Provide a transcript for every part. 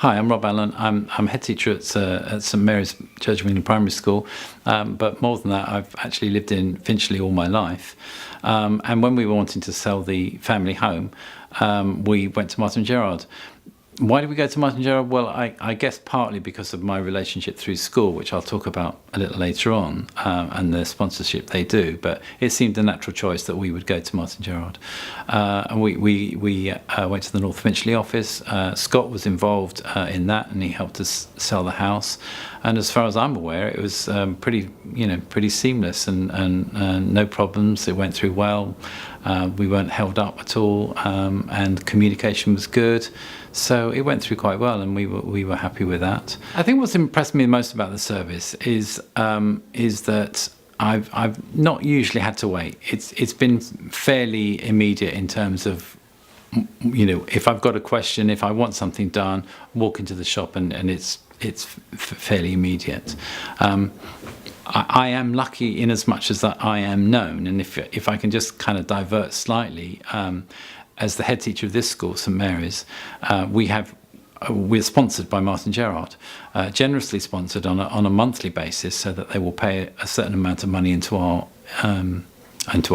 Hi, I'm Rob Allen. I'm head teacher at St Mary's Church of England Primary School, but more than that, I've actually lived in Finchley all my life. And when we were wanting to sell the family home, we went to Martyn Gerrard. Why did we go to Martyn Gerrard? Well, I guess partly because of my relationship through school, which I'll talk about a little later on, and the sponsorship they do. But it seemed a natural choice that we would go to Martyn Gerrard. And we went to the North Finchley office. Scott was involved in that, and he helped us sell the house. And as far as I'm aware, it was pretty seamless and no problems. It went through well. We weren't held up at all, and communication was good. So it went through quite well, and we were happy with that. I think what's impressed me most about the service is that I've not usually had to wait. It's been fairly immediate in terms of, if I've got a question, if I want something done, walk into the shop and it's fairly immediate. I am lucky in as much as that I am known, and if I can just kind of divert slightly, as the head teacher of this school, St Mary's, we're sponsored by Martyn Gerrard, generously sponsored on a monthly basis, so that they will pay a certain amount of money into our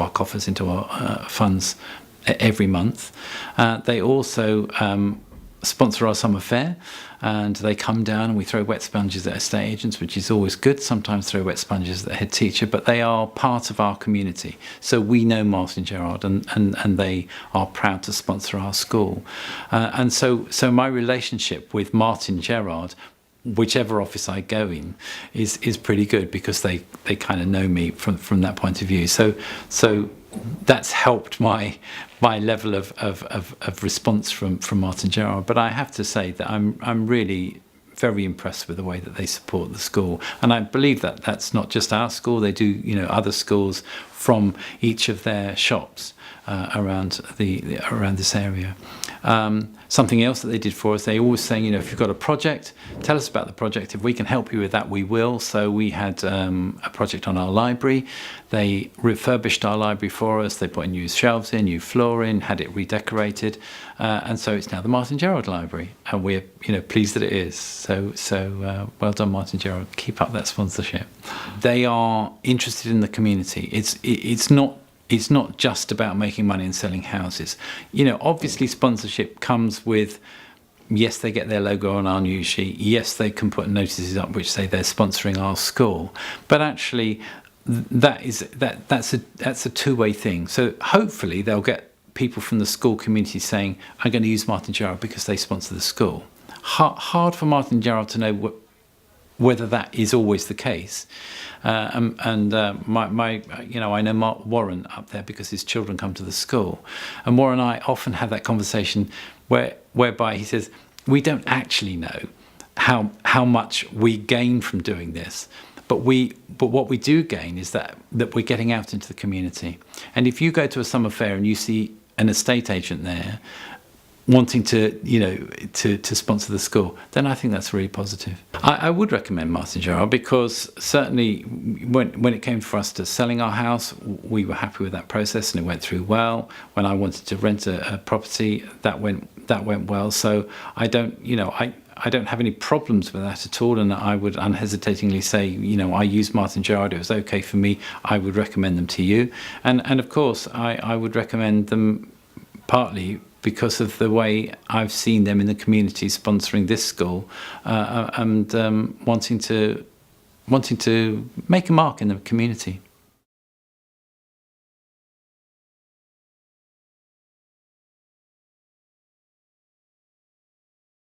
coffers, into our funds every month. They also sponsor our summer fair, and they come down and we throw wet sponges at estate agents, which is always good. Sometimes throw wet sponges at the head teacher, but they are part of our community. So we know Martyn Gerrard, and they are proud to sponsor our school. And so my relationship with Martyn Gerrard, whichever office I go in, is pretty good, because they kind of know me from that point of view. So that's helped my level of response from Martyn Gerrard. But I have to say that I'm really very impressed with the way that they support the school, and I believe that that's not just our school. They do other schools from each of their shops around this area. Something else that they did for us, they always saying, if you've got a project, tell us about the project. If we can help you with that, we will. So we had a project on our library. They refurbished our library for us. They put new shelves in, new floor in, had it redecorated, and so it's now the Martyn Gerrard Library, and we're pleased that it is. So well done, Martyn Gerrard. Keep up that sponsorship. They are interested in the community. It's not just about making money and selling houses. Obviously sponsorship comes with, yes, they get their logo on our news sheet. Yes, they can put notices up which say they're sponsoring our school. But actually, that's a two-way thing. So hopefully they'll get people from the school community saying, I'm going to use Martyn Gerrard because they sponsor the school. Hard for Martyn Gerrard to know whether that is always the case. I know Mark Warren up there because his children come to the school, and Warren and I often have that conversation whereby he says, we don't actually know how much we gain from doing this, but what we do gain is that we're getting out into the community. And if you go to a summer fair and you see an estate agent there wanting to sponsor the school, then I think that's really positive. I would recommend Martyn Gerrard, because certainly when it came for us to selling our house, we were happy with that process and it went through well. When I wanted to rent a property, that went well. So I don't have any problems with that at all, and I would unhesitatingly say, I use Martyn Gerrard. It was okay for me. I would recommend them to you, and of course I would recommend them partly because of the way I've seen them in the community sponsoring this school, and wanting to make a mark in the community.